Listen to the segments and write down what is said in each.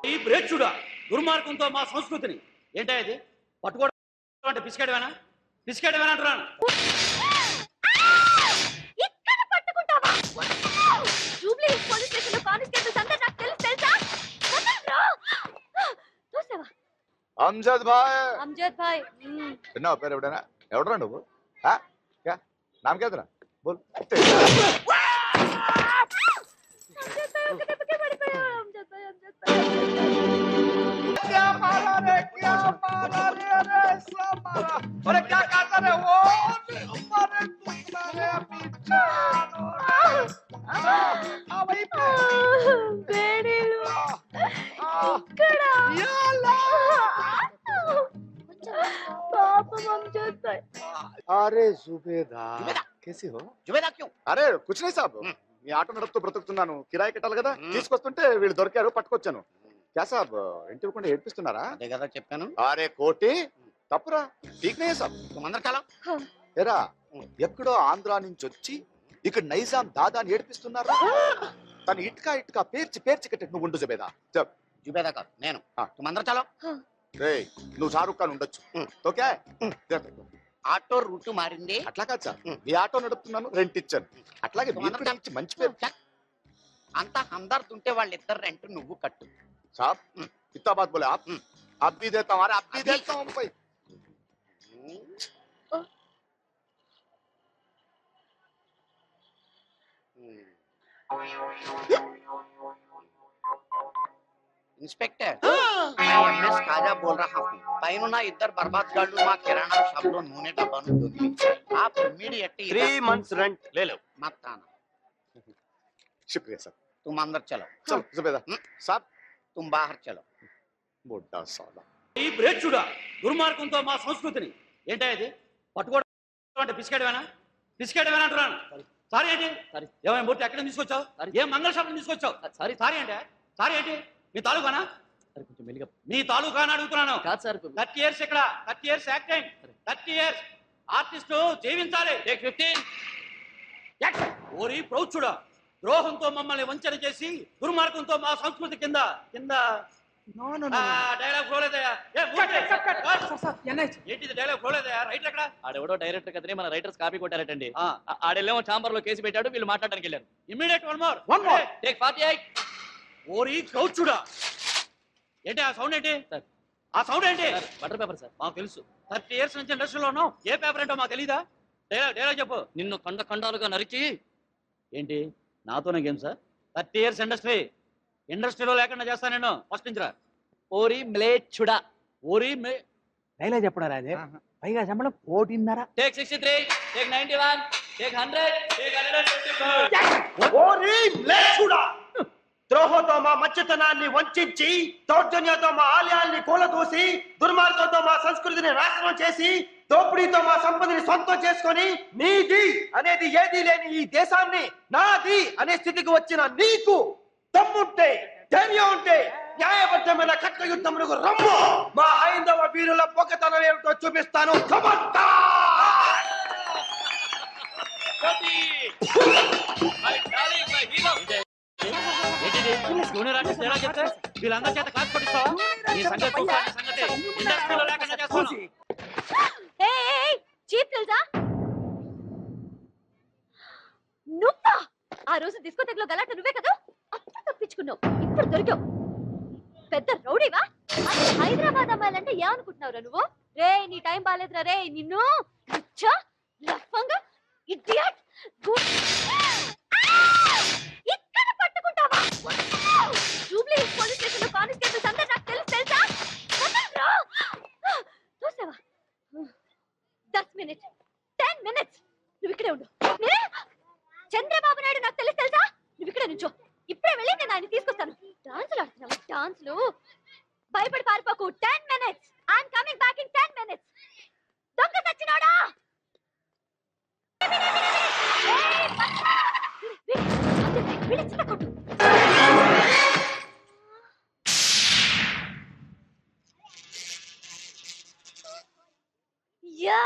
ఈ బ్రేచుడా దుర్మార్గంతో మా సంస్కృతిని ఏంటా ఇది పట్టుకోవడం అంటే పిసికేయడమేనా పిసికేయడమేనా అంటున్నాను. అమ్జద్ భాయ్ అమ్జద్ భాయ్ విన్నావు పేరు ఎవడైనా ఎవడరా నువ్వు క్యా నామ్ క్యా తెరా బోల్ क्या मारा रे अरे मारा अरे क्या करता रे वो मारे तू रे पीछे आ भाई बेड़ीलू ఇక్కడ या अल्लाह पापम अमजद भाई अरे जुबेदा कैसी हो जुबेदा क्यों अरे कुछ नहीं साहब మీ ఆటో నడుపుతూ బ్రతుకుతున్నాను కిరాయి కట్టాలి కదా తీసుకొస్తుంటే వీళ్ళు దొరికారు పట్టుకొచ్చాను క్యా సాబ్ ఇంటి ఇవ్వకుండా ఏడ్పిస్తున్నారా అదే కదా చెప్పాను. అరే కోటి తప్పురా ఠీక్ నే సాబ్ అందరు చాలా ఎరా ఎక్కడో ఆంధ్రా నుంచి వచ్చి ఇక్కడ నైజాం దాదాని ఏడ్పిస్తున్నారా తన ఇటుక పేర్చి కట్టి నువ్వు ఉండు జుబేదా చెప్ జుబేదా కాదు నేను అందరు చాలా రేయ్ నువ్వు షారుఖ్ ఖాన్ ఉండొచ్చు తో క్యా ఆటో రూట్ మారింది అట్లా కాదు సార్ ఈ ఆటో నడుపుతున్నాను రెంట్ ఇచ్చాను అట్లాగే మీరు కూడా ఇచ్చి మంచి పేరు అంత హందర్ద్ ఉంటే వాళ్ళిద్దరు రెంట్ నువ్వు కట్టు సాబ్ ఇత్తా బాత్ బోలే आप भी देता हूं अरे आप भी देता हूं भाई इंस्पेक्टर मैं एमएस काजा बोल रहा हूँ पैनुना इधर बर्बाद गाड़ू मा किराना शॉप लो नूने डब्बानु दोगी आप इमीडिएटली 3 months rent ले लो मत आना. शुक्रिया सर तुम अंदर चलो. चलो जुबेदा साहब तुम बाहर चलो. బుడ్డా సాలా ఈ బ్రేచుడా దుర్మార్గంతో మా సంస్కృతిని ఏంటా ఇది పట్టుకోవడం అంటే పిసికేయడమేనా అంటున్నాను. సారీ ఏంటి ఏమైనా మూర్తి ఎక్కడ తీసుకొచ్చావు ఏ మంగళ షాప్ తీసుకొచ్చావు సారీ అంటే సారీ ఏంటి మీ తాలూకానా కొంచెం మెల్లిగా మీ తాలూకానా అడుగుతున్నాను. కాదు సార్ 30 years ఇక్కడ 30 years యాక్టింగ్ 30 years ఆర్టిస్ట్ జీవించాలి. 15 ఓరి ప్రౌచుడా ద్రోహంతో మమ్మల్ని వంచన చేసి దుర్మార్గంతో మా సంస్కృతి కింద డైలాగ్ ఫ్లోలేదయ్యా ఏంటిది డైలాగ్ ఫ్లోలేదయ్యా రైటర్ ఎక్కడ ఆడెవడో డైరెక్టర్ కదనే మన రైటర్స్ కాపీ కొట్టారటండి. ఆడెళ్ళేమో ఛాంబర్ లో కేసు పెట్టాడు వీళ్ళు మాట్లాడడానికి వెళ్ళారు. Immediate one more take 48. ఓరి క్రౌచుడా ఏంటి ఆ సౌండ్ ఏంటి సార్ ఆ సౌండ్ ఏంటి బటర్ పేపర్ సార్ మాకు తెలుసు 30 years నుంచి ఇండస్ట్రీలో ఉన్నావు ఏ పేపర్ ఏంటో మాకు తెలీదా డైలాగ్ చెప్పు నిన్ను ఖండాలుగా నరికి ఏంటి నాతోనే గేమ్ సార్ 30 years ఇండస్ట్రీలో లేకుండా చేస్తా నేను ఫస్ట్ నుంచి రా ఓరి మ్లేచ్చుడా ఓరి డైలాగ్ చెప్పడా రాదే పైగా శంబళం 1.5 టేక్ 63 టేక్ 91 టేక్ 100 టేక్ 125 ఓరి మ్లేచ్చుడా ద్రోహంతో మా మచ్చతనాన్ని వంచి దౌర్జన్యంతో మా ఆలయాల్ని కూలదూసి దుర్మార్గంతో మా సంస్కృతిని నాశనం చేసి దోపిడీతో మా సంపదని సొంతం చేసుకొని నీది అనేది ఏదీ లేని ఈ దేశాన్ని నాది అనే స్థితికి వచ్చిన నీకు దమ్ముంటే ధైర్యం ఉంటే న్యాయబద్ధమైన కట్ల యుద్ధములకు రమ్ము మా హైందవ వీరుల పొగతనం ఏమిటో చూపిస్తాను. వీళ్ళందరి చేత క్లాస్ పట్టిస్తావా ఈ సంగతి ఇండస్ట్రీలో లేకుండా చేస్తాను. నువ్వా ఆ రోజు డిస్కోటెక్ లో గలాట నువ్వే కదా అప్పుడు తప్పించుకున్నావు ఇప్పుడు దొరికావు పెద్ద రౌడీవా హైదరాబాద్ అమ్మాయిలంటే ఏమనుకుంటున్నావురా నువ్వు రే నీ టైం బాలేదురా రే నిన్ను ఇడియట్ ఇక్కడ పట్టుకుంటావా జూబ్లీ పోలీస్ స్టేషన్ లో కానిస్టేబుల్స్ అందరూ నాకు తెలుసా చూసావా 10 minutes 10 minutes నువ్వు ఇక్కడే ఉండు చంద్రబాబు నాయుడు నాకు తెలుసా నువ్వు ఇక్కడే నుంచో ఇప్పుడే వెళ్ళి నేను ఆయన తీసుకొస్తాను డాన్సులు ఆడుతున్నావు డాన్సులు భయపడి పారిపోకు 10 minutes I'm coming back in 10 minutes దొంగ సచ్చినోడా యా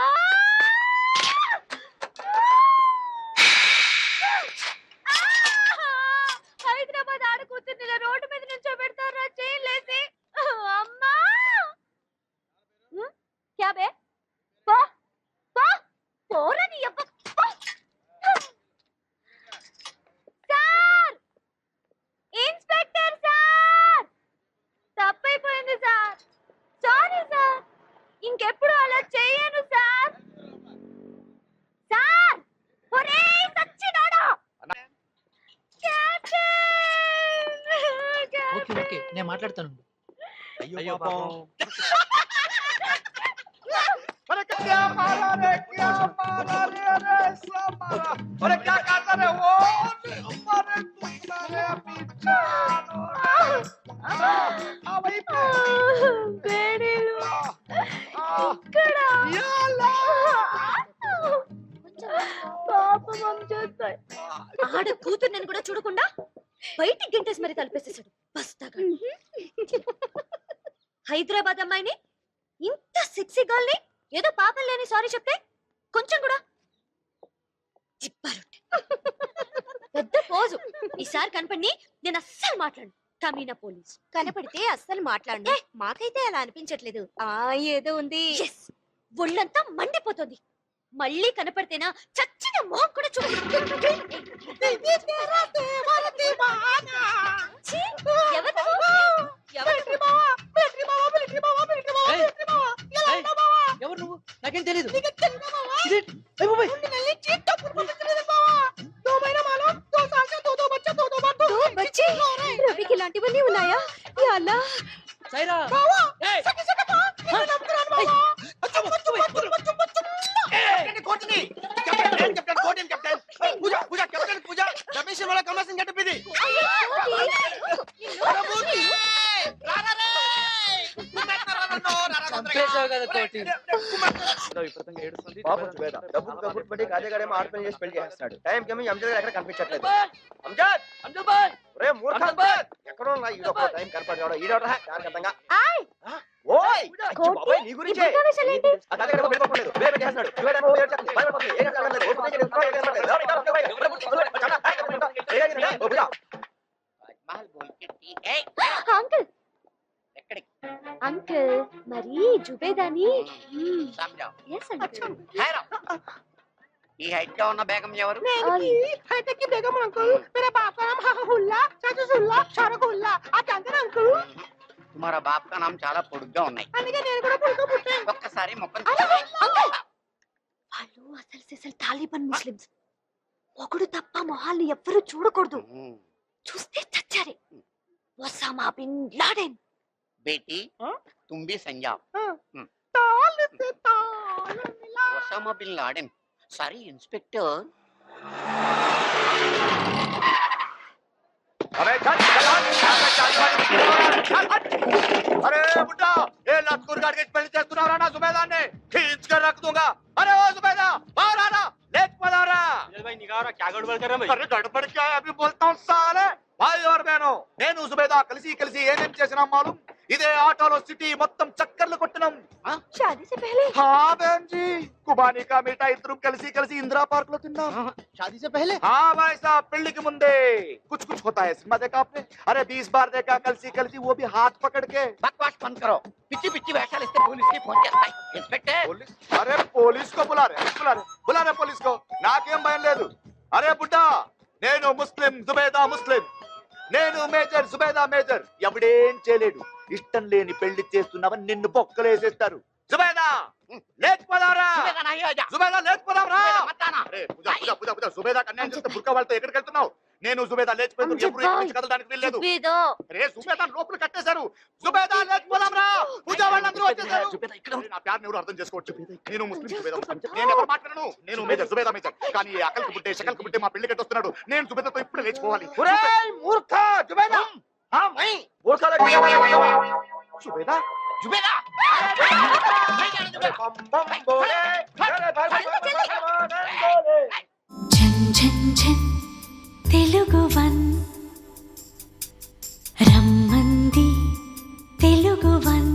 ఓకే నేను మాట్లాడతాను. అయ్యో పాపం. अरे क्या मारा रे अरे समारा अरे क्या कहता रे वो अरे तुमना रे पिछानो वही पे వేడిలు ఇక్కడ పాపం చేస్తాయి. ఆడ కూతుర్ని కూడా చూడకుండా బయటికి గంటేసి మరి తలిపేసేసాడు బస్తాగా. హైదరాబాద్ అమ్మాయిని ఇంత సెక్సీ గర్ల్ ని ఏదో పాపం లేని సారీ చెప్తే కొంచెం కూడా చిప్పారు. పెద్ద పోజు. ఈసారి కనపడి నేను అస్సలు మాట్లాడు. కమీనా పోలీస్ కనపడితే అస్సలు మాట్లాడు. మాకైతే అలా అనిపించట్లేదు. ఏదో ఉంది. ఒళ్ళంతా మండిపోతుంది. మళ్ళీ కనపడితేనా చచ్చిన మొహం కూడా చూడు. ఎవరు నువ్వు? నాకేం తెలీదు. రవికి ఇలాంటివన్నీ ఉన్నాయా? అలా సైరా చంపేశావు కదా కోటి. పాపం సుబేదా డబ్బు కబుర్లు పెట్టి గాజేగాడేమో ఆర్పణ చేసి పెళ్లి చేస్తాడు. టైం కేమో అంజద్ గారు ఎక్కడ కనిపించట్లేదు. అంజద్ ఒరే మూర్ఖ ఎక్కడో ఉన్నా ఈడో టైం కనపడతాడు. ఈడోరా జాగ్రత్తగా. ఓయ్ బాబాయ్ నీ గురించే ఆ తాత ఎక్కడ పెట్టుకోలేదు. వేరే చేస్తున్నాడు. సుబేదా ఓ ఏడ్చండి. భయపడకు. ఏం చేస్తాడు? ఓ పుట్టే అంకుల్ అంకుల్ మరి జుబేదాని yes uncle. ఈ హైట్ లో ఉన్న బేగం ఎవరు? బేగం అంకుల్. మేరా బాప్ కా నామ్ హుల్లా చాచుసుల్లా షరకుల్లా. ఆ చందన అంకుల్. తుమారా బాప్ కా నామ్ చాలా పొడుగ్గా ఉన్నాయి. అందుకే నేను కూడా పొడుగు పుట్టాను. ఒక్కసారి మొక్కలు వాళ్ళు అసలు తాలిబాన్ ముస్లిమ్స్. మొగుడు తప్ప మొహాల్ని ఎవ్వరూ చూడకూడదు. చూస్తే చచ్చారే. Osama bin Laden. बेटी तुम भी संजाओ. Osama bin Laden. Sorry inspector. अरे अरे बुड्ढा ये लतकुर गाड़ के पहले చేస్తున్నారా నా సుబేదాన్ని खींच कर रख दूंगा. अरे ओ सुबेदा बाहर आना. लेट पधारा. भाई निगाह क्या गड़बड़ कर रहे हैं? अरे गड़बड़ क्या है अभी बोलता हूँ साले. भाई और बहनों నేను సుబేదా కలిసి ఏమేం చేసినా మాలూం. ఇదే ఆటోలో సిటీ మొత్తం చక్కర్లు కొట్టినాం. शादी से पहले हाँ बहन जी కుబానీ కా మిఠా ఇద్దరం కలిసి ఇందిరా పార్క్ లో తిన్నాం. शादी से पहले हाँ भाई साहब పెళ్లికి ముందే कुछ होता है. सिनेमा देखा आपने? अरे 20 बार देखा కలిసి वो भी हाथ पकड़ के. बकवास बंद करो. पिच्ची पिच्ची వేషాలు ఇస్తే पुलिस की फोन చేస్తాయి. इंस्पेक्टर पुलिस अरे पुलिस को बुला रहे पुलिस को. నాకేం భయం లేదు. అరే బుడ్డా నేను ముస్లిం జుబేదా ముస్లిం. నేను మేజర్ జుబేదా మేజర్. ఎవడేం చేయలేడు. ఇష్టం లేని పెళ్లి చేస్తున్నావని నిన్ను బొక్కలేసేస్తారు. జుబేదా లేకపోదారా. జుబేదా లేకపోదారా. అరే పూజ జుబేదా కన్యాయం చేస్తే బుర్కా వాళ్ళతో ఎక్కడికి వెళ్తున్నావు? నేను జుబేదా లేచిపోయింది. ఎప్పుడు ఇక్కడికి కదలడానికి వీల్లేదు. అరే జుబేదా లోపల కట్టేశారు. జుబేదా లేకపోదాంరా. పూజ వాళ్ళందరూ వచ్చేసారు. నా ప్యార్ని ఎవరు అర్థం చేసుకోవచ్చు. నేను ముస్లిం జుబేదా నేను ఎవరు మాట్లాడను. నేను మేజర్ జుబేదా మేజర్. కానీ అకల్కి పుట్టే షకల్కి పుట్టే మా పెళ్లి కట్టొస్తున్నాడు. నేను జుబేదాతో ఇప్పుడే లేచిపోవాలి. మూర్ఖ జుబేదా సుబేదా जुबेदा झन झन झन తెలుగువన్ రమ్మంది తెలుగువన్